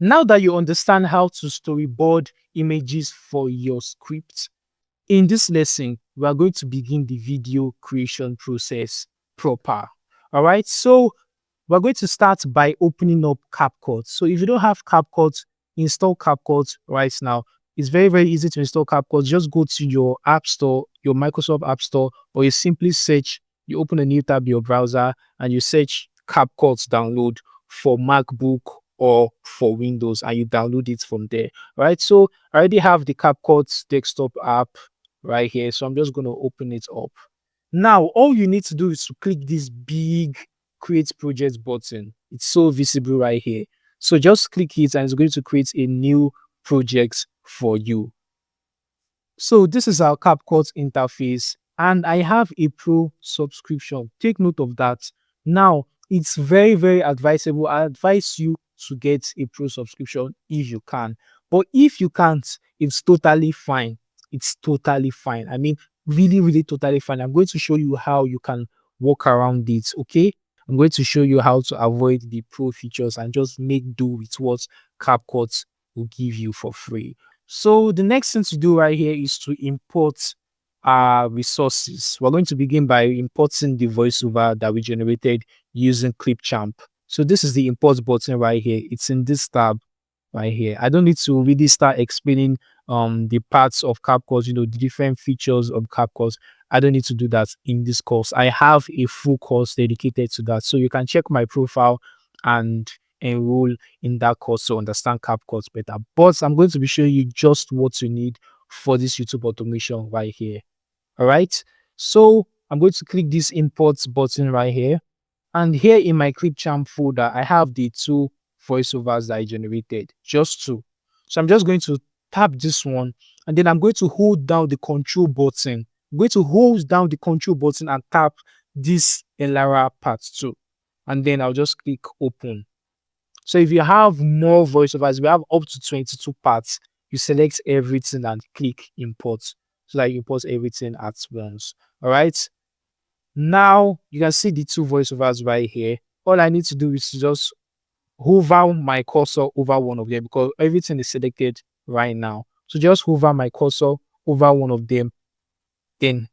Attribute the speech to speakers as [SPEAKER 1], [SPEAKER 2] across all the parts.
[SPEAKER 1] Now that you understand how to storyboard images for your script, in this lesson, we are going to begin the video creation process proper. All right, so we're going to start by opening up CapCut. So if you don't have CapCut, install CapCut right now. It's very, very easy to install CapCut. Just go to your App Store, your Microsoft App Store, or you simply search, you open a new tab in your browser and you search CapCut download for MacBook or for Windows, and you download it from there. Right. So I already have the CapCut desktop app right here. So I'm just going to open it up. Now, all you need to do is to click this big create project button. It's so visible right here. So just click it and it's going to create a new project for you. So this is our CapCut interface and I have a pro subscription. Take note of that. Now, it's very, very advisable. I advise you to get a pro subscription if you can. But if you can't, it's totally fine. It's totally fine. I mean, really, really totally fine. I'm going to show you how you can work around it, okay? I'm going to show you how to avoid the pro features and just make do with what CapCut will give you for free. So the next thing to do right here is to import our resources. We're going to begin by importing the voiceover that we generated using Clipchamp. So this is the import button right here. It's in this tab right here. I don't need to really start explaining the parts of CapCut, the different features of CapCut. I don't need to do that in this course. I have a full course dedicated to that. So you can check my profile and enroll in that course to understand CapCut better. But I'm going to be showing you just what you need for this YouTube automation right here. All right. So I'm going to click this import button right here. And here in my Clipchamp folder, I have the two voiceovers that I generated, just two. So I'm just going to tap this one and then I'm going to hold down the control button. I'm going to hold down the control button and tap this Elara part 2. And then I'll just click open. So if you have more voiceovers, we have up to 22 parts. You select everything and click import. So that you import everything at once. All right. Now you can see the two voiceovers right here. All I need to do is to just hover my cursor over one of them because everything is selected right now. So just hover my cursor over one of them. Then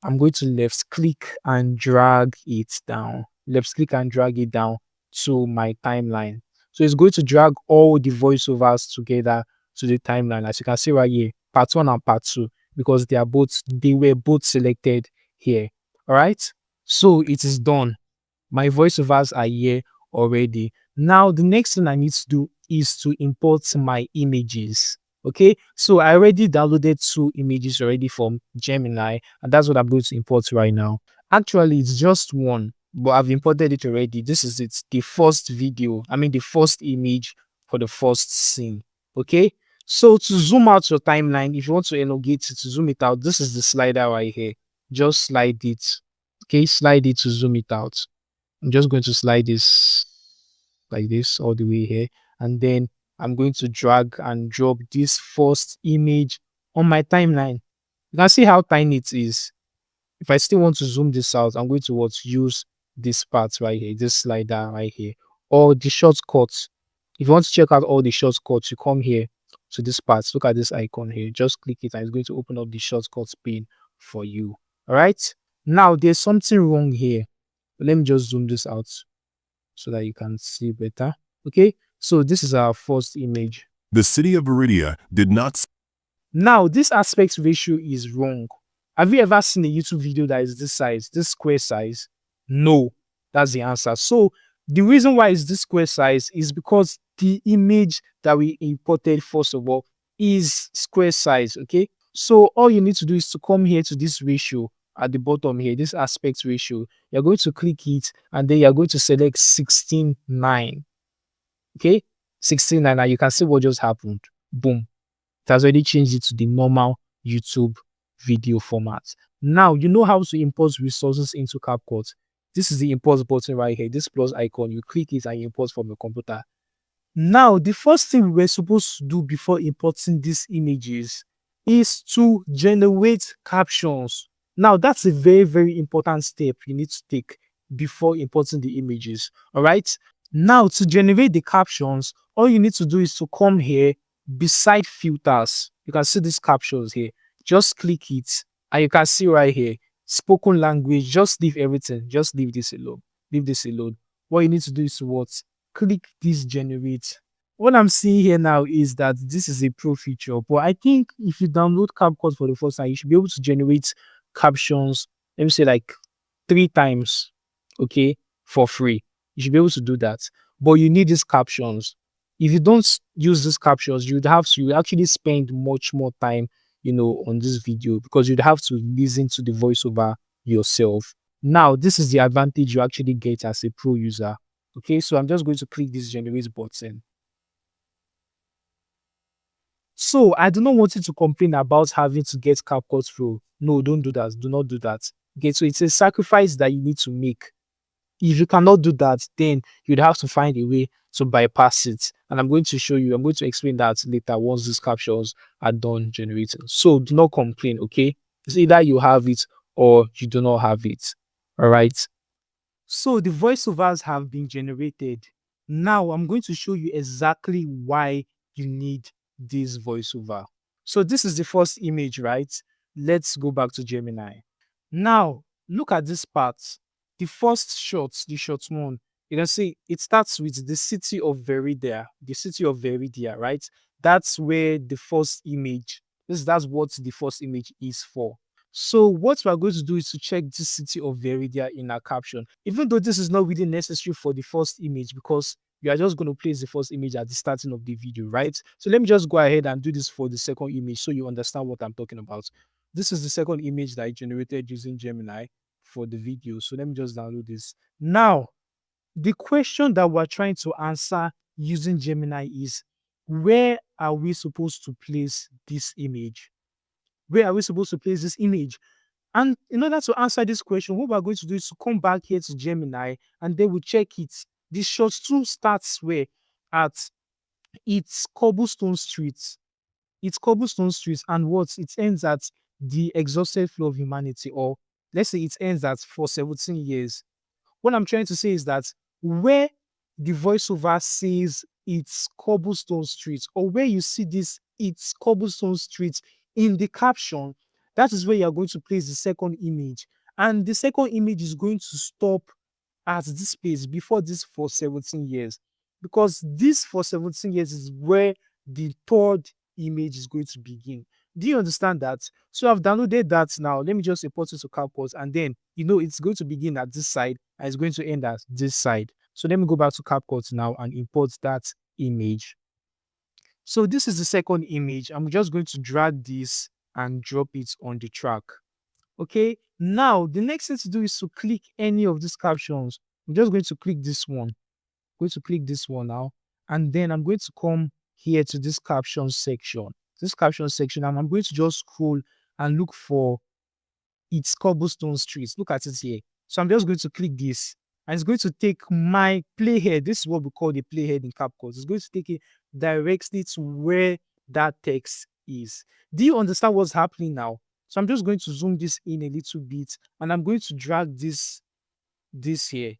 [SPEAKER 1] I'm going to left click and drag it down. Left click and drag it down to my timeline. So it's going to drag all the voiceovers together to the timeline. As you can see right here, part 1 and part 2, because they were both selected here. All right. So it is done. My voiceovers are here already. Now, the next thing I need to do is to import my images. Okay, so I already downloaded 2 images already from Gemini, and that's what I'm going to import right now. Actually, it's just one, but I've imported it already. This is it, the first video. I mean, the first image for the first scene. Okay, so to zoom out your timeline, if you want to elongate it, to zoom it out, this is the slider right here. Just slide it. Okay, slide it to zoom it out. I'm just going to slide this like this all the way here, and then I'm going to drag and drop this first image on my timeline. You can see how tiny it is. If I still want to zoom this out, I'm going to use this part right here, this slider right here, or the shortcuts. If you want to check out all the shortcuts, you come here to this part. Look at this icon here. Just click it and it's going to open up the shortcuts pane for you. All right. Now there's something wrong here. Let me just zoom this out so that you can see better. Okay. So this is our first image.
[SPEAKER 2] The city of Viridia did not.
[SPEAKER 1] Now this aspect ratio is wrong. Have you ever seen a YouTube video that is this size, this square size? No, that's the answer. So the reason why it's this square size is because the image that we imported, first of all, is square size. Okay. So all you need to do is to come here to this ratio at the bottom here, this aspect ratio. You're going to click it and then you're going to select 16:9. Okay, 16:9. And you can see what just happened. Boom. It has already changed it to the normal YouTube video format. Now, you know how to import resources into CapCut. This is the import button right here. This plus icon, you click it and you import from your computer. Now, the first thing we're supposed to do before importing these images is to generate captions. Now, that's a very, very important step you need to take before importing the images. All right. Now, to generate the captions, all you need to do is to come here beside filters. You can see these captions here. Just click it, and you can see right here, spoken language. Just leave everything. Just leave this alone. Leave this alone. What you need to do is to what? Click this generate. What I'm seeing here now is that this is a pro feature, but I think if you download CapCut for the first time, you should be able to generate captions, let me say like 3 times, okay, for free. You should be able to do that. But you need these captions. If you don't use these captions, you actually spend much more time, on this video because you'd have to listen to the voiceover yourself. Now, this is the advantage you actually get as a pro user. Okay, so I'm just going to click this generate button. So I do not want you to complain about having to get CapCut Pro. No, don't do that. Do not do that. Okay, so it's a sacrifice that you need to make. If you cannot do that, then you'd have to find a way to bypass it. And I'm going to show you, I'm going to explain that later once these captions are done generating. So do not complain, okay? It's either you have it or you do not have it. All right. So the voiceovers have been generated. Now I'm going to show you exactly why you need this voiceover. So this is the first image, right? Let's go back to Gemini. Now look at this part. The first shot, the shot one, you can see it starts with the city of Veridia, the city of Veridia, right? That's where the first image, that's what the first image is for. So what we're going to do is to check this city of Veridia in our caption, even though this is not really necessary for the first image because you are just going to place the first image at the starting of the video, right? So let me just go ahead and do this for the second image so you understand what I'm talking about. This is the second image that I generated using Gemini for the video. So let me just download this. Now, the question that we're trying to answer using Gemini is, where are we supposed to place this image? Where are we supposed to place this image? And in order to answer this question, what we're going to do is to come back here to Gemini and then we check it. The shot 2 starts where? At its cobblestone streets. It's cobblestone streets and what? It ends at the exhausted flow of humanity, or let's say it ends at for 17 years. What I'm trying to say is that where the voiceover says it's cobblestone streets, or where you see this it's cobblestone streets in the caption, that is where you're going to place the second image. And the second image is going to stop at this place before this for 17 years. Because this for 17 years is where the third image is going to begin. Do you understand that? So I've downloaded that now. Let me just import it to CapCut, and then it's going to begin at this side and it's going to end at this side. So let me go back to CapCut now and import that image. So this is the second image. I'm just going to drag this and drop it on the track. Okay. Now the next thing to do is to click any of these captions. I'm just going to click this one. I'm going to click this one now, and then I'm going to come here to this caption section. This caption section, and I'm going to just scroll and look for its cobblestone streets. Look at it here. So I'm just going to click this, and it's going to take my playhead. This is what we call the playhead in CapCut. It's going to take it directly to where that text is. Do you understand what's happening now? So I'm just going to zoom this in a little bit, and I'm going to drag this here.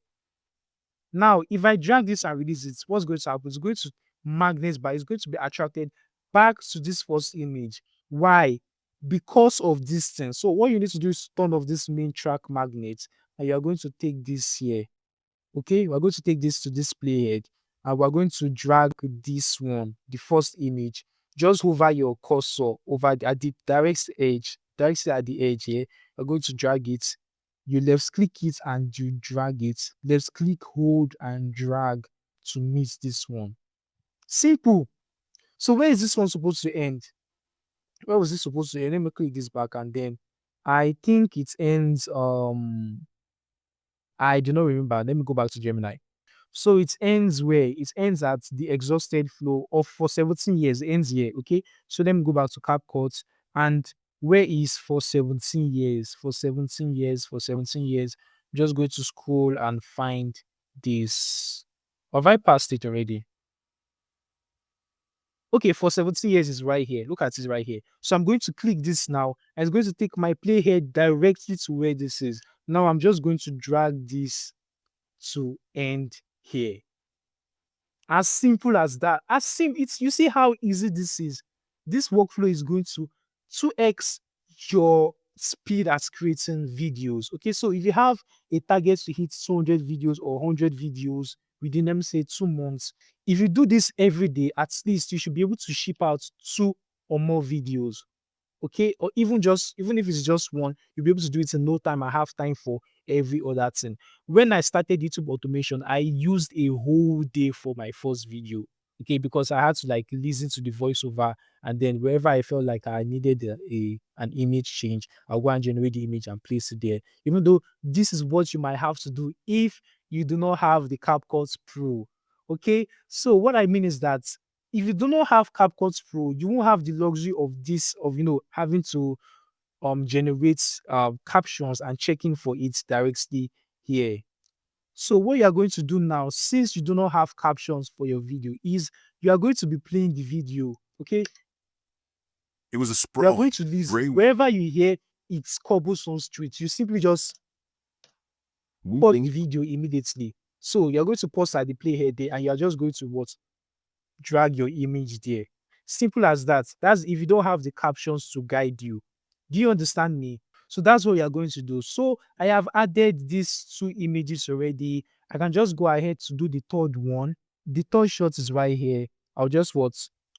[SPEAKER 1] Now, if I drag this and release it, what's going to happen? It's going to magnet, but it's going to be attracted back to this first image. Why? Because of this thing. So what you need to do is turn off this main track magnet, and you're going to take this here. Okay, we're going to take this to this playhead, and we're going to drag this one, the first image. Just hover your cursor over at the direct edge, directly at the edge here. We're going to drag it. You left click it and you drag it. Left click, hold, and drag to meet this one. Simple. So where is this one supposed to end? Where was this supposed to end? Let me click this back, and then I think it ends. I do not remember. Let me go back to Gemini. So it ends where? It ends at the exhausted flow of for 17 years. It ends here. Okay. So let me go back to CapCut, and where is for 17 years? For 17 years, for 17 years. I'm just going to scroll and find this. Or have I passed it already? Okay, for 17 years is right here. Look at it right here. So I'm going to click this now, and it's going to take my playhead directly to where this is. Now I'm just going to drag this to end here. As simple as that. It's you see how easy this is. This workflow is going to 2x your speed at creating videos. Okay, so if you have a target to hit 200 videos or 100 videos within, let me say, 2 months, if you do this every day, at least you should be able to ship out 2 or more videos. Okay, or even if it's just one, you'll be able to do it in no time. I have time for every other thing. When I started YouTube automation, I used a whole day for my first video. Okay, because I had to like listen to the voiceover, and then wherever I felt like I needed an image change, I'll go and generate the image and place it there. Even though this is what you might have to do if you do not have the CapCut Pro. Okay, so what I mean is that if you do not have CapCut Pro, you won't have the luxury of this, of having to generate captions and checking for it directly here. So what you are going to do now, since you do not have captions for your video, is you are going to be playing the video. Okay,
[SPEAKER 2] It was a
[SPEAKER 1] you are
[SPEAKER 2] sprawl.
[SPEAKER 1] going to this
[SPEAKER 2] Gray
[SPEAKER 1] wherever you hear it's cobblestone street, you simply just pause the
[SPEAKER 2] whooping.
[SPEAKER 1] video immediately. So you're going to pause at the playhead there, and you're just going to what, drag your image there. Simple as that. That's if you don't have the captions to guide you. Do you understand me? So that's what you're going to do. So I have added these 2 images already. I can just go ahead to do the third one. The third shot is right here. I'll just what,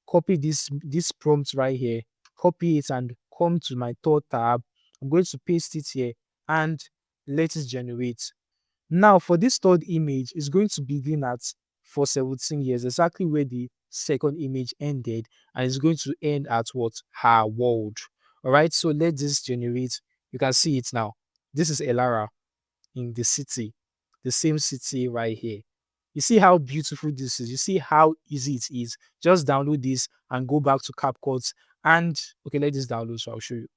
[SPEAKER 1] copy this prompt right here, copy it and come to my third tab. I'm going to paste it here and let it generate. Now, for this third image, it's going to begin at for 17 years, exactly where the second image ended, and it's going to end at what? Her world. All right, so let this generate. You can see it now. This is Elara in the city, the same city right here. You see how beautiful this is. You see how easy it is. Just download this and go back to CapCut. And okay, let this download, so I'll show you.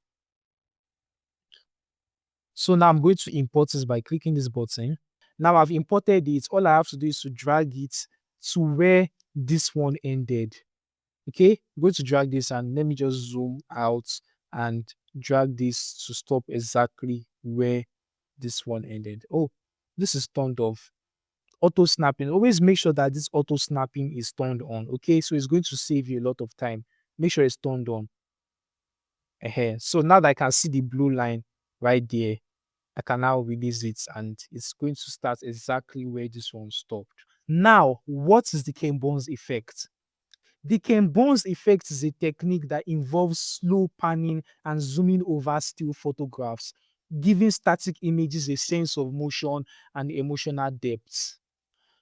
[SPEAKER 1] So now I'm going to import this by clicking this button. Now I've imported it. All I have to do is to drag it to where this one ended. Okay, I'm going to drag this and let me just zoom out and drag this to stop exactly where this one ended. Oh, this is turned off. Auto snapping. Always make sure that this auto snapping is turned on. Okay, so it's going to save you a lot of time. Make sure it's turned on. So now that I can see the blue line right there, I can now release it and it's going to start exactly where this one stopped. Now, what is the Ken Burns effect? The Ken Burns effect is a technique that involves slow panning and zooming over still photographs, giving static images a sense of motion and emotional depth.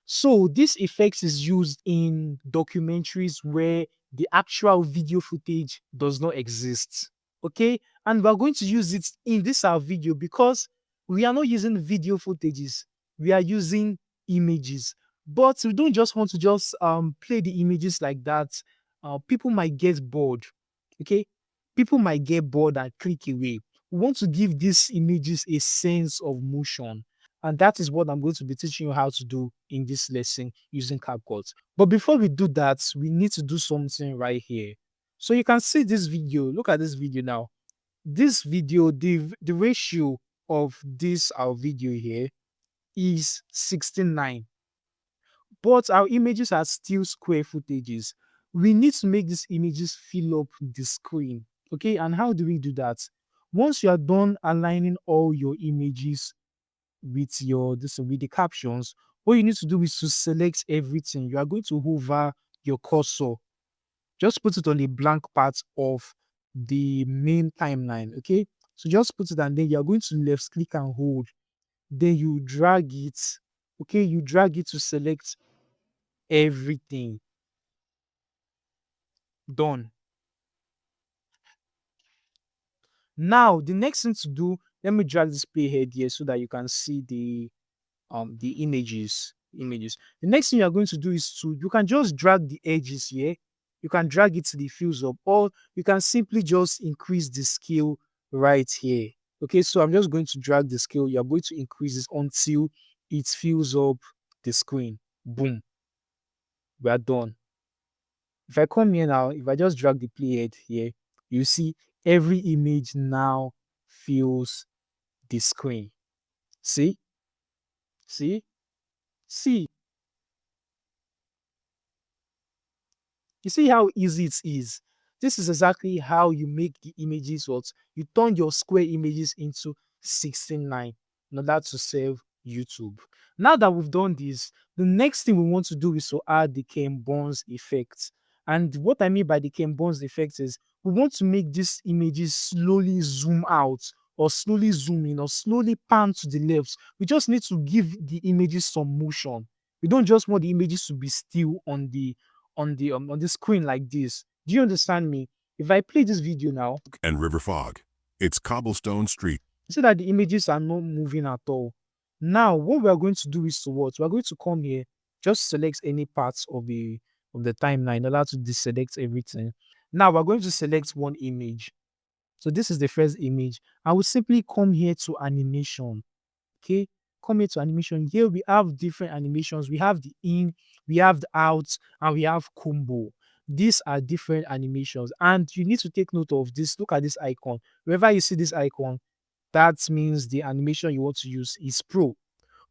[SPEAKER 1] So this effect is used in documentaries where the actual video footage does not exist. Okay, and we're going to use it in this our video because we are not using video footages, we are using images. But we don't just want to just play the images like that. People might get bored. Okay, people might get bored and click away. We want to give these images a sense of motion, and that is what I'm going to be teaching you how to do in this lesson using CapCut. But before we do that, we need to do something right here. So you can see this video. Look at this video now. This video, the ratio of this our video here is 69. But our images are still square footages. We need to make these images fill up the screen. Okay, and how do we do that? Once you are done aligning all your images with with the captions, what you need to do is to select everything. You are going to hover your cursor, just put it on a blank part of the main timeline. Okay, so just put it and then you are going to left click and hold, then you drag it. Okay, you drag it to select everything. Done. Now the next thing to do, let me drag this playhead here so that you can see the images. The next thing you are going to do is to, you can just drag the edges here. You can drag it to the fills up, or you can simply just increase the scale right here. Okay, so I'm just going to drag the scale. You're going to increase this until it fills up the screen. Boom, we are done. If I come here now, if I just drag the playhead here, you see every image now fills the screen. See, see, see. You see how easy it is. This is exactly how you make the images what you turn your square images into 16:9 in order to save YouTube. Now that we've done this, the next thing we want to do is to add the Ken Burns effect. And what I mean by the Ken Burns effect is we want to make these images slowly zoom out or slowly zoom in or slowly pan to the left. We just need to give the images some motion. We don't just want the images to be still on the screen like this. Do you understand me? If I play this video now,
[SPEAKER 2] and river fog. It's cobblestone street.
[SPEAKER 1] you see that the images are not moving at all. Now, what we are going to do is to what? We are going to come here, just select any parts of the timeline in order to deselect everything. Now we're going to select one image. So this is the first image. I will simply come here to animation. Okay, come here to animation. Here we have different animations. We have the in, we have the out, and we have combo. These are different animations, and you need to take note of this. Look at this icon. Wherever you see this icon, that means the animation you want to use is pro.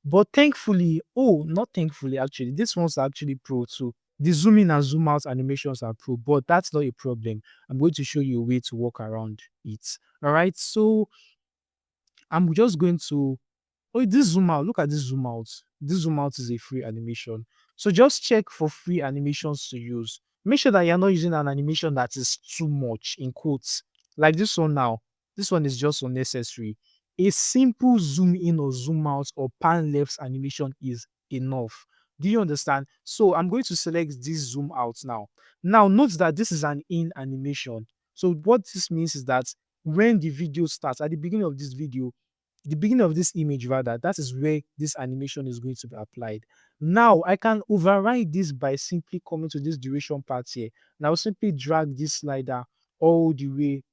[SPEAKER 1] But thankfully, oh, not thankfully, actually, this one's actually pro too. The zoom in and zoom out animations are pro, but that's not a problem. I'm going to show you a way to work around it. All right, so I'm just going to. Oh, this zoom out. Look at this zoom out. This zoom out is a free animation. So just check for free animations to use. Make sure that you're not using an animation that is too much in quotes. Like this one now. This one is just unnecessary. A simple zoom in or zoom out or pan left animation is enough. Do you understand? So I'm going to select this zoom out now. Now note that this is an in animation. So what this means is that when the video starts, at the beginning of this video, the beginning of this image rather, that is where this animation is going to be applied. Now I can override this by simply coming to this duration part here. Now simply drag this slider all the way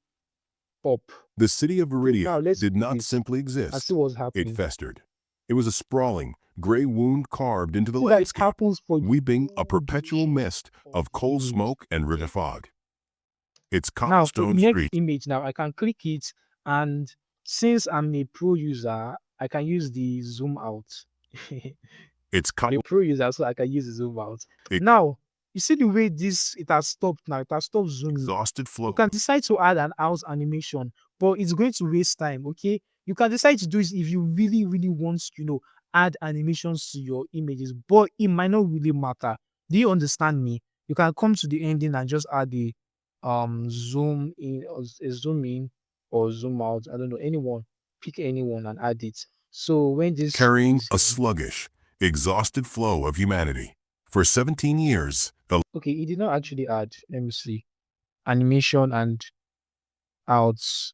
[SPEAKER 1] up.
[SPEAKER 2] The city of
[SPEAKER 1] Okay,
[SPEAKER 2] Viridia
[SPEAKER 1] now let's
[SPEAKER 2] did
[SPEAKER 1] do
[SPEAKER 2] not
[SPEAKER 1] this
[SPEAKER 2] simply
[SPEAKER 1] and
[SPEAKER 2] exist.
[SPEAKER 1] see what's
[SPEAKER 2] It
[SPEAKER 1] happening.
[SPEAKER 2] festered. It was a sprawling, gray wound carved into the
[SPEAKER 1] See that it
[SPEAKER 2] landscape,
[SPEAKER 1] happens for the
[SPEAKER 2] weeping a
[SPEAKER 1] whole
[SPEAKER 2] perpetual
[SPEAKER 1] duration
[SPEAKER 2] mist
[SPEAKER 1] of
[SPEAKER 2] of
[SPEAKER 1] the
[SPEAKER 2] coal
[SPEAKER 1] image.
[SPEAKER 2] smoke and river fog. It's
[SPEAKER 1] Now for the
[SPEAKER 2] cobblestone
[SPEAKER 1] next
[SPEAKER 2] street.
[SPEAKER 1] image now, I can click it, and since I'm a pro user, I can use the zoom out.
[SPEAKER 2] It's
[SPEAKER 1] I'm a
[SPEAKER 2] cobble.
[SPEAKER 1] pro user, so I can use the zoom out.
[SPEAKER 2] It
[SPEAKER 1] Now, you see the way this it has stopped now, it has stopped zooming.
[SPEAKER 2] exhausted
[SPEAKER 1] You
[SPEAKER 2] flow.
[SPEAKER 1] can decide to add an out animation, but it's going to waste time. Okay, you can decide to do it if you really, really want, add animations to your images, but it might not really matter. Do you understand me? You can come to the ending and just add the zoom in or zoom in or zoom out. I don't know, anyone, pick anyone and add it. So when this
[SPEAKER 2] Carrying
[SPEAKER 1] is
[SPEAKER 2] a sluggish, exhausted flow of humanity. For 17 years, the
[SPEAKER 1] okay, it did not actually add. Let me see. Animation and outs.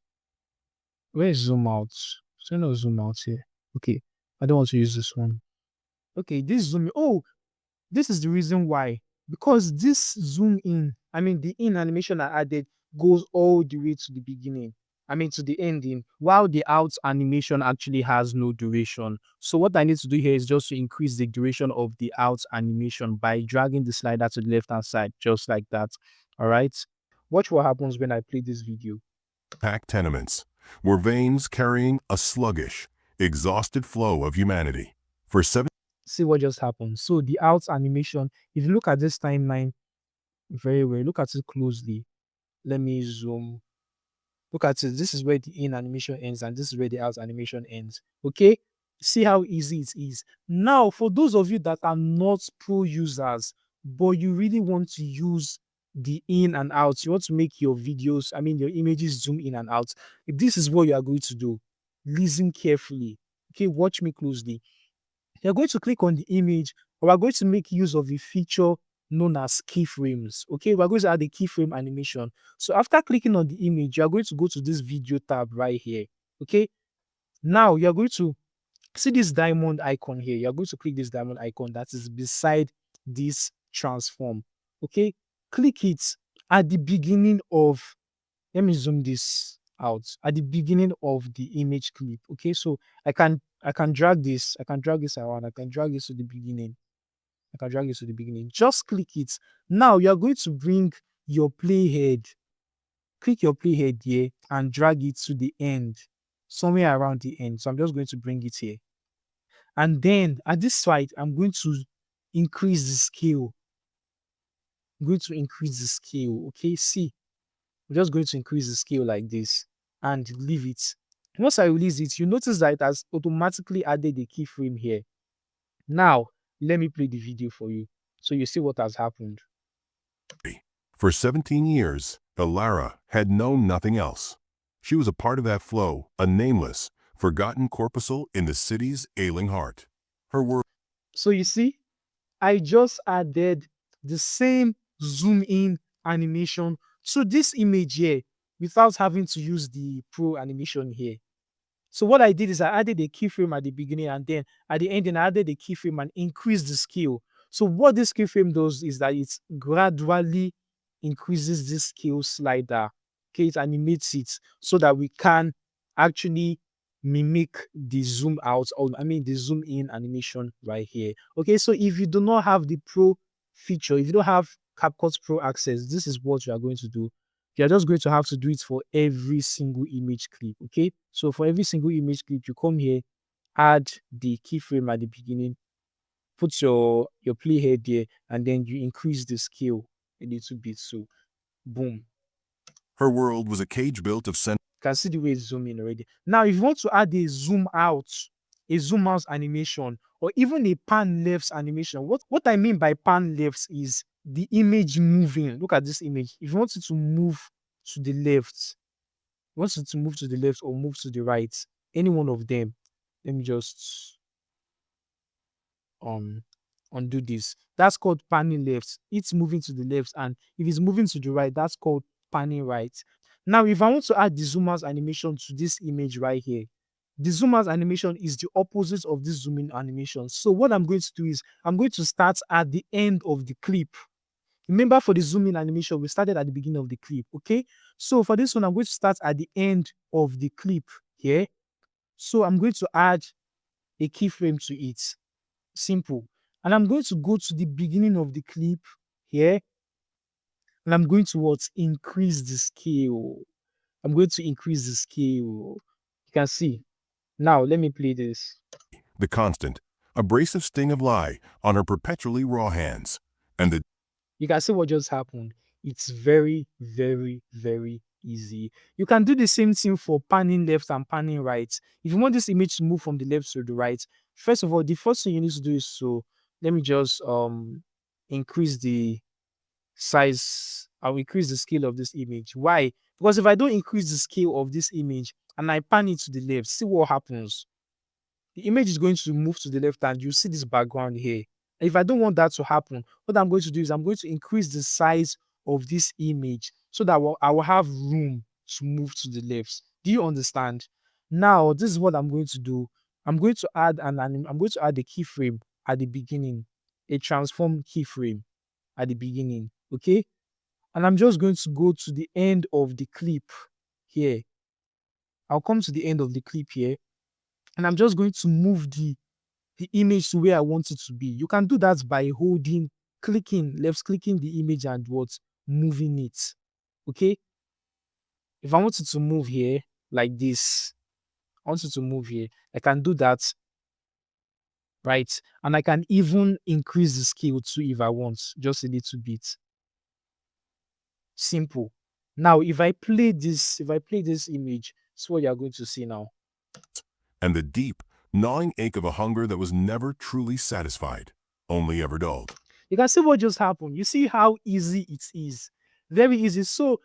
[SPEAKER 1] Where is zoom out? So no zoom out here. Okay. I don't want to use this one. Okay, this zoom in. Oh, this is the reason why. Because this zoom in, I mean the in animation I added goes all the way to the beginning. I mean to the ending, while the out animation actually has no duration. So what I need to do here is just to increase the duration of the out animation by dragging the slider to the left hand side, just like that. All right. Watch what happens when I play this video.
[SPEAKER 2] packed tenements were veins carrying a sluggish, exhausted flow of humanity. For 7
[SPEAKER 1] See what just happened. So the out animation, if you look at this timeline very well, look at it closely. Let me zoom. Look at it. This is where the in animation ends, and this is where the out animation ends. Okay? See how easy it is. Now, for those of you that are not pro users, but you really want to use the in and out, you want to make your videos, I mean, your images zoom in and out. This is what you are going to do. Listen carefully. Okay, watch me closely. You're going to click on the image, or we're going to make use of a feature known as keyframes. Okay, we're going to add a keyframe animation. So after clicking on the image, you're going to go to this video tab right here. Okay, now you're going to see this diamond icon here. You're going to click this diamond icon that is beside this transform. Okay, click it at the beginning of, let me zoom this out, at the beginning of the image clip. Okay, so I can drag this, I can drag this around, I can drag this to the beginning, I can drag this to the beginning. Just click it. Now you are going to bring your playhead, click your playhead here and drag it to the end, somewhere around the end. So I'm just going to bring it here. And then at this side, I'm going to increase the scale. I'm going to increase the scale. Okay, see, I'm just going to increase the scale like this and leave it. Once I release it, you notice that it has automatically added a keyframe here. Now, let me play the video for you so you see what has happened.
[SPEAKER 2] For 17 years, Ilara had known nothing else. She was a part of that flow, a nameless, forgotten corpuscle in the city's ailing heart. Her world
[SPEAKER 1] So you see, I just added the same zoom in animation to this image here without having to use the pro animation here. So what I did is I added a keyframe at the beginning, and then at the ending I added a keyframe and increased the scale. So what this keyframe does is that it gradually increases this scale slider. Okay, it animates it so that we can actually mimic the zoom out, or I mean the zoom in animation right here. Okay, so if you do not have the pro feature, if you don't have CapCut Pro access, this is what you are going to do. You're just going to have to do it for every single image clip. Okay, so for every single image clip, you come here, add the keyframe at the beginning, put your playhead there, and then you increase the scale a little bit. So boom,
[SPEAKER 2] her world was a cage built of
[SPEAKER 1] you can see the way it's zooming already. Now, if you want to add a zoom out animation, or even a pan left animation, what I mean by pan left is the image moving. Look at this image. If you want it to move to the left, wants it to move to the left or move to the right, any one of them. Let me just um undo this. That's called panning left. It's moving to the left, and if it's moving to the right, that's called panning right. Now, if I want to add the zoom out animation to this image right here, the zoom out animation is the opposite of this zoom in animation. So what I'm going to do is I'm going to start at the end of the clip. Remember, for the zoom in animation, we started at the beginning of the clip. Okay, so for this one, I'm going to start at the end of the clip here. So I'm going to add a keyframe to it. Simple. And I'm going to go to the beginning of the clip here, and I'm going to what? Increase the scale. I'm going to increase the scale. You can see. Now, let me play this.
[SPEAKER 2] the constant, abrasive sting of lie on her perpetually raw hands, and the
[SPEAKER 1] You can see what just happened. It's very, very, very easy. You can do the same thing for panning left and panning right. If you want this image to move from the left to the right, first of all, the first thing you need to do is, so let me just increase the size. I'll increase the scale of this image. Why? Because if I don't increase the scale of this image and I pan it to the left, see what happens. The image is going to move to the left, and you see this background here. If I don't want that to happen, what I'm going to do is I'm going to increase the size of this image so that I will have room to move to the left. Do you understand? Now, this is what I'm going to do. I'm going to add I'm going to add a keyframe at the beginning, a transform keyframe at the beginning. Okay, and I'm just going to go to the end of the clip here. I'll come to the end of the clip here, and I'm just going to move the image to where I want it to be. You can do that by left clicking the image and what? Moving it. Okay. If I want it to move here like this, I want it to move here, I can do that, right? And I can even increase the scale too if I want, just a little bit. Simple. Now, if I play this image, it's what you're going to see now.
[SPEAKER 2] and the deep, gnawing ache of a hunger that was never truly satisfied, only ever dulled.
[SPEAKER 1] You can see what just happened. You see how easy it is. Very easy. So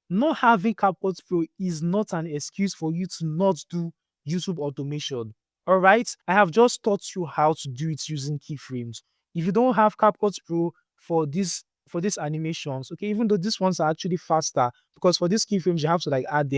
[SPEAKER 1] not having CapCut Pro is not an excuse for you to not do YouTube automation. All right. I have just taught you how to do it using keyframes. If you don't have CapCut Pro for these animations, okay, even though these ones are actually faster, because for these keyframes you have to like add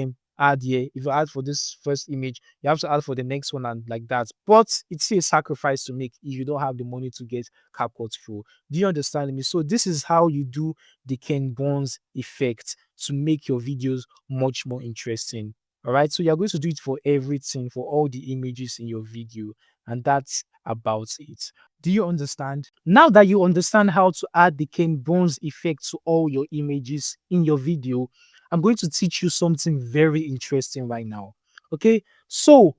[SPEAKER 1] here. If you add for this first image, you have to add for the next one and like that. But it's a sacrifice to make if you don't have the money to get CapCut Pro. Do you understand me? So this is how you do the Ken Burns effect to make your videos much more interesting. All right, so you're going to do it for everything, for all the images in your video, and that's about it. Do you understand? Now that you understand how to add the Ken Burns effect to all your images in your video, I'm going to teach you something very interesting right now. Okay, so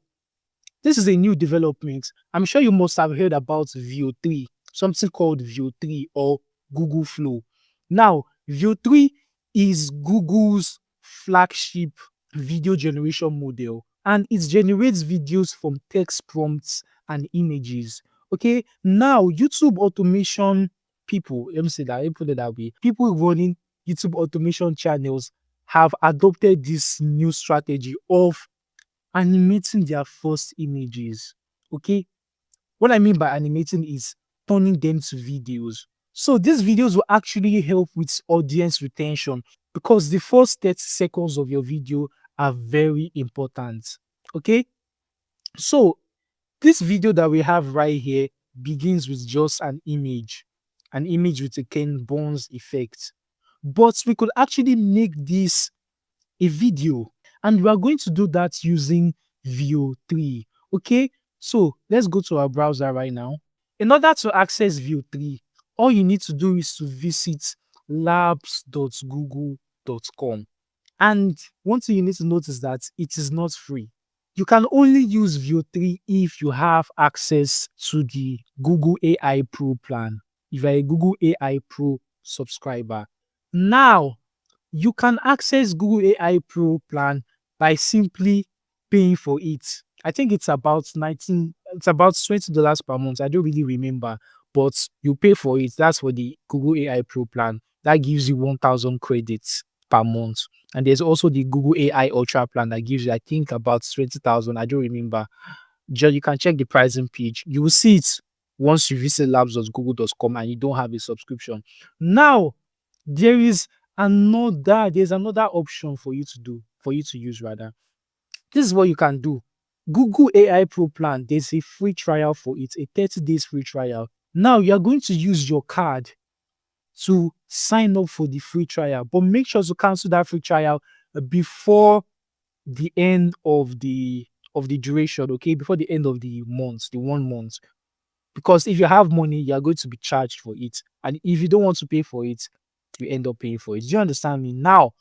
[SPEAKER 1] this is a new development. I'm sure you must have heard about View 3, something called View 3 or Google Flow. Now, View 3 is Google's flagship video generation model, and it generates videos from text prompts and images. Okay, now YouTube automation people, let me say that, let me put it that way. People running YouTube automation channels have adopted this new strategy of animating their first images. Okay, what I mean by animating is turning them to videos. So these videos will actually help with audience retention because the first 30 seconds of your video are very important. Okay, so this video that we have right here begins with just an image with a Ken Burns effect. But we could actually make this a video, and we are going to do that using View 3. Okay, so let's go to our browser right now. In order to access View 3, all you need to do is to visit labs.google.com. And one thing you need to notice that it is not free. You can only use View 3 if you have access to the Google AI Pro plan. If you're a Google AI Pro subscriber. Now, you can access Google AI Pro plan by simply paying for it. I think it's about $20 per month. I don't really remember, but you pay for it. That's for the Google AI Pro plan. That gives you 1,000 credits per month. And there's also the Google AI Ultra plan that gives you, I think, about 20,000. I don't remember. Just you can check the pricing page. You will see it once you visit labs.google.com and you don't have a subscription. Now, there's another option for you to do, for you to use rather. This is what you can do. Google AI Pro plan, there's a free trial for it, a 30 days free trial. Now you're going to use your card to sign up for the free trial, but make sure to cancel that free trial before the end of the duration, okay? Before the end of the month, the 1 month. Because if you have money, you're going to be charged for it. And if you don't want to pay for it, you end up paying for it. Do you understand me? Now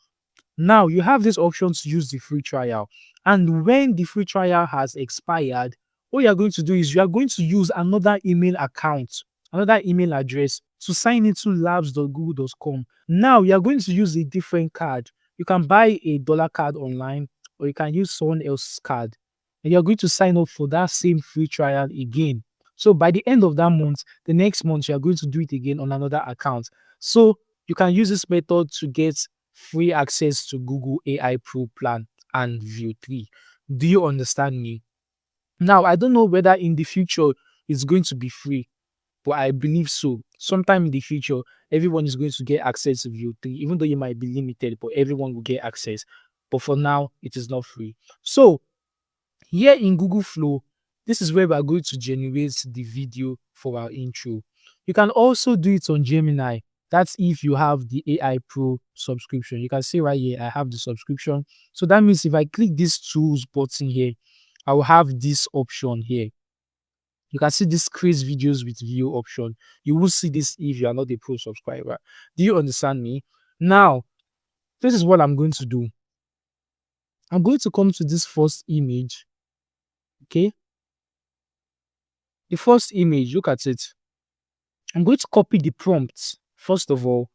[SPEAKER 1] you have this option to use the free trial. And when the free trial has expired, what you're going to do is you are going to use another email account, another email address to sign into labs.google.com. Now you are going to use a different card. You can buy a dollar card online or you can use someone else's card. And you're going to sign up for that same free trial again. So by the end of that month, the next month, you're going to do it again on another account. So you can use this method to get free access to Google AI Pro plan and View 3. Do you understand me? Now, I don't know whether in the future it's going to be free, but I believe so. Sometime in the future, everyone is going to get access to View 3, even though you might be limited, but everyone will get access. But for now, it is not free. So here in Google Flow, this is where we are going to generate the video for our intro. You can also do it on Gemini. That's if you have the AI Pro subscription. You can see right here, I have the subscription. So that means if I click this tools button here, I will have this option here. You can see this create videos with view option. You will see this if you are not a pro subscriber. Do you understand me? Now, this is what I'm going to do. I'm going to come to this first image. Okay. The first image, look at it. I'm going to copy the prompt. First of all,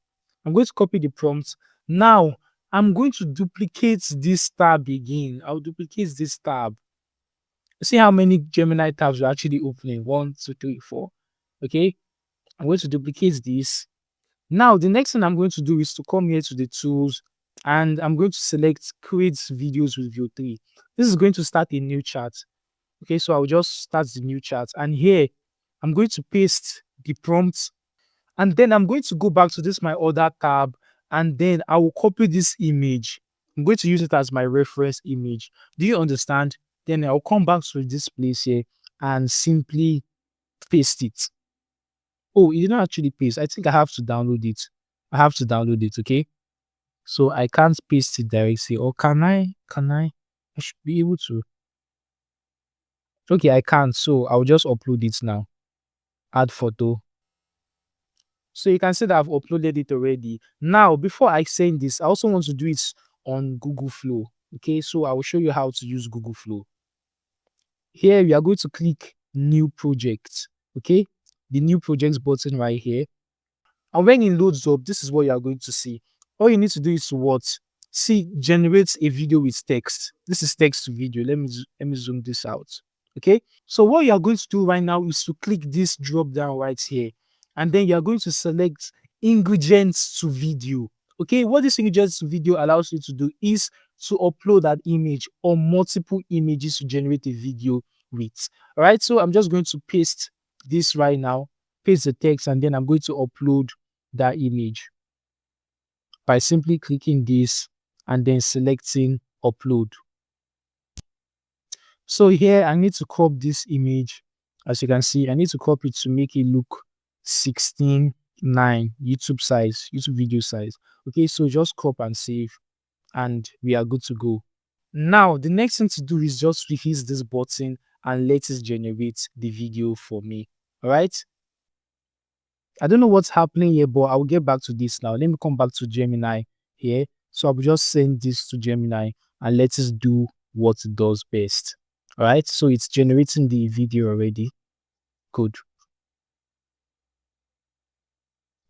[SPEAKER 1] I'm going to copy the prompt. Now, I'm going to duplicate this tab again. I'll duplicate this tab. See how many Gemini tabs are actually opening. 1, 2, 3, 4. Okay. I'm going to duplicate this. Now, the next thing I'm going to do is to come here to the tools and I'm going to select create videos with View 3. This is going to start a new chat. Okay, so I'll just start the new chat. And here, I'm going to paste the prompts. And then I'm going to go back to this, my other tab. And then I will copy this image. I'm going to use it as my reference image. Do you understand? Then I'll come back to this place here and simply paste it. Oh, it didn't actually paste. I think I have to download it. I have to download it, okay? So I can't paste it directly. Or can I? I should be able to. Okay, I can't. So I'll just upload it now. Add photo. So you can see that I've uploaded it already. Now, before I send this, I also want to do it on Google Flow. Okay, so I will show you how to use Google Flow. Here, we are going to click New Project. Okay, the New Projects button right here. And when it loads up, this is what you are going to see. All you need to do is to what? See, generates a video with text. This is text to video. Let me zoom this out. Okay. So what you are going to do right now is to click this drop down right here, and then you are going to select ingredients to video. Okay. What this ingredients to video allows you to do is to upload that image or multiple images to generate a video with. All right. So I'm just going to paste this right now, paste the text, and then I'm going to upload that image by simply clicking this and then selecting upload. So here I need to crop this image. As you can see, I need to crop it to make it look 16:9 YouTube size, YouTube video size. Okay, so just crop and save, and we are good to go. Now, the next thing to do is just hit this button and let it generate the video for me. All right. I don't know what's happening here, but I'll get back to this now. Let me come back to Gemini here. So I'll just send this to Gemini and let it do what it does best. All right. So it's generating the video already. Good.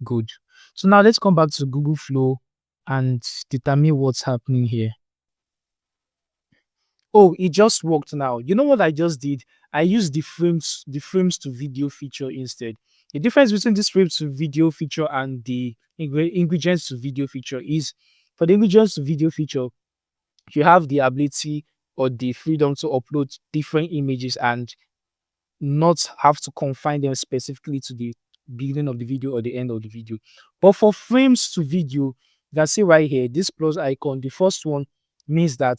[SPEAKER 1] Good. So now let's come back to Google Flow and determine what's happening here. Oh, it just worked now. You know what I just did? I used the frames to video feature instead. The difference between this frames to video feature and the ingredients to video feature is, for the ingredients to video feature, you have the ability or the freedom to upload different images and not have to confine them specifically to the beginning of the video or the end of the video. But for frames to video, you can see right here, this plus icon, the first one means that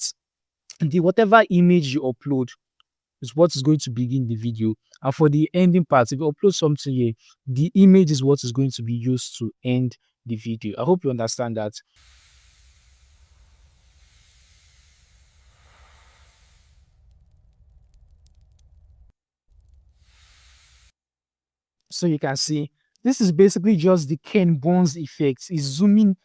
[SPEAKER 1] the whatever image you upload is what is going to begin the video. And for the ending part, if you upload something here, the image is what is going to be used to end the video. I hope you understand that. So you can see this is basically just the Ken Burns effect. It's zooming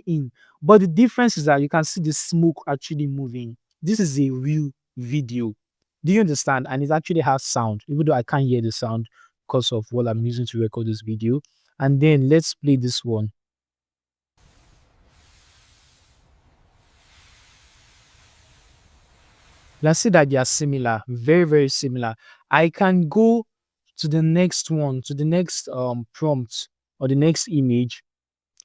[SPEAKER 1] in. But the difference is that you can see the smoke actually moving. This is a real video. Do you understand? And it actually has sound, even though I can't hear the sound because of what I'm using to record this video. And then let's play this one. Let's see that they are similar, very, very similar. I can go to the next one, to the next prompt or the next image,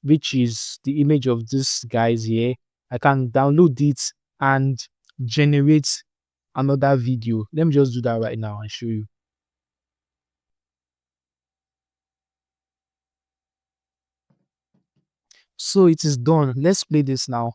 [SPEAKER 1] which is the image of this guys here. I can download it and generate another video. Let me just do that right now and show you. So it is done. Let's play this now.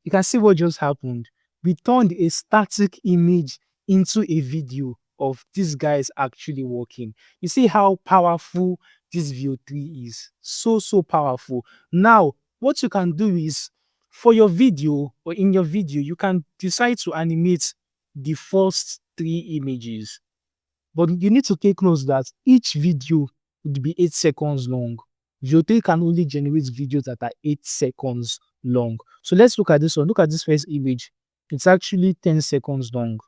[SPEAKER 1] You can see what just happened. We turned a static image into a video of these guys actually working. You see how powerful this View 3 is. So powerful. Now, what you can do is, for your video or in your video, you can decide to animate the first 3 images. But you need to take note that each video would be 8 seconds long. View 3 can only generate videos that are 8 seconds long. So let's look at this one. Look at this first image. It's actually 10 seconds long.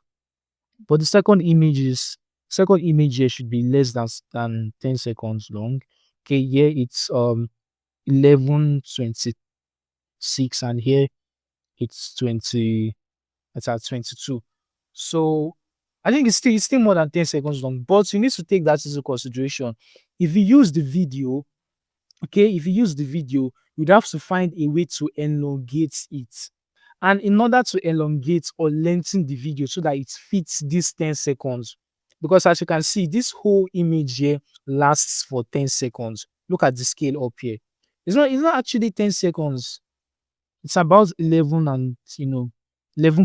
[SPEAKER 1] But the second image here should be less than 10 seconds long. Okay, here it's 11:26, and here it's at 22. So I think it's still more than 10 seconds long, but you need to take that into consideration. If you use the video, you'd have to find a way to elongate it. And in order to elongate or lengthen the video so that it fits these 10 seconds, because as you can see, this whole image here lasts for 10 seconds. Look at the scale up here. It's not actually 10 seconds. It's about 11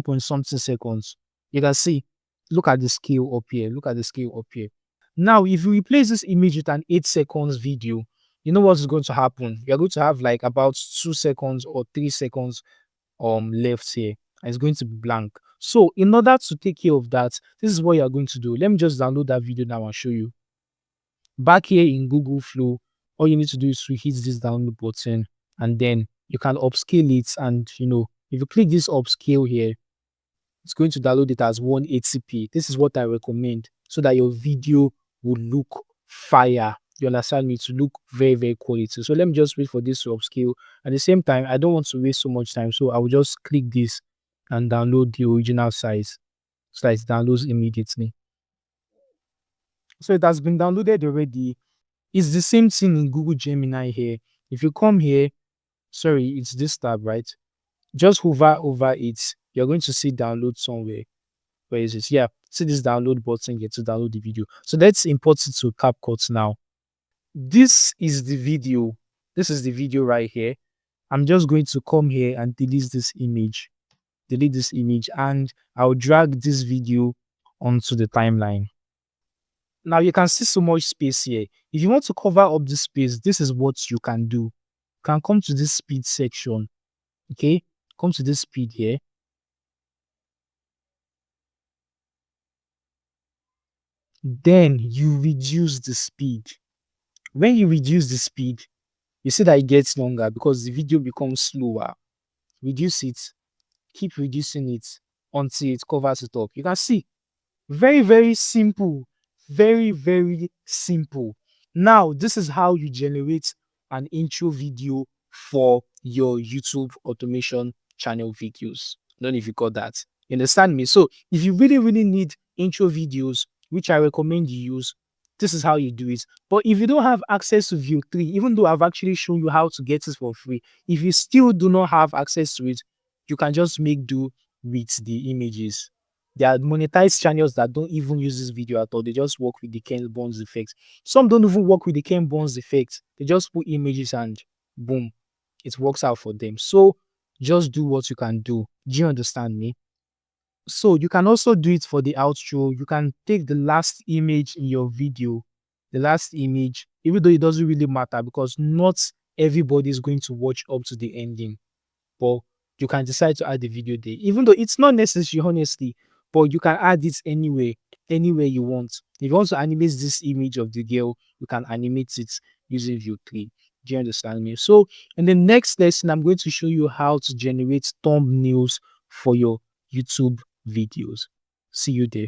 [SPEAKER 1] point something seconds. You can see, look at the scale up here. Now, if you replace this image with an 8 seconds video, you know what's going to happen? You're going to have like about 2 seconds or 3 seconds left here, and it's going to be blank. So in order to take care of that, this is what you're going to do. Let me just download that video now and show you. Back here in Google Flow, all you need to do is to hit this download button, and then you can upscale it, and if you click this upscale here, it's going to download it as 180p. This is what I recommend so that your video will look fire. You understand me? To look very, very quality. So let me just wait for this to upscale. At the same time, I don't want to waste so much time. So I will just click this and download the original size so that it downloads immediately. So it has been downloaded already. It's the same thing in Google Gemini here. If you come here, sorry, it's this tab, right? Just hover over it. You're going to see download somewhere. Where is it? Yeah, see this download button here to download the video. So let's import it to CapCut now. This is the video. This is the video right here. I'm just going to come here and delete this image. Delete this image, and I'll drag this video onto the timeline. Now you can see so much space here. If you want to cover up this space, this is what you can do. You can come to this speed section. Okay, come to this speed here. Then you reduce the speed. When you reduce the speed, you see that it gets longer because the video becomes slower. Reduce it, keep reducing it until it covers it up. You can see, very, very simple. Very, very simple. Now, this is how you generate an intro video for your YouTube automation channel videos. I don't know if you got that. You understand me? So if you really, really need intro videos, which I recommend you use, this is how you do it. But if you don't have access to View 3, even though I've actually shown you how to get it for free, if you still do not have access to it, you can just make do with the images. There are monetized channels that don't even use this video at all. They just work with the Ken Burns effect. Some don't even work with the Ken Burns effect. They just put images and boom, it works out for them. So just do what you can do. Do you understand me? So you can also do it for the outro. You can take the last image in your video, the last image, even though it doesn't really matter because not everybody is going to watch up to the ending. But you can decide to add the video there, even though it's not necessary, honestly, but you can add it anywhere you want. If you want to animate this image of the girl, you can animate it using View 3. Do you understand me? So in the next lesson, I'm going to show you how to generate thumbnails for your YouTube videos. See you there.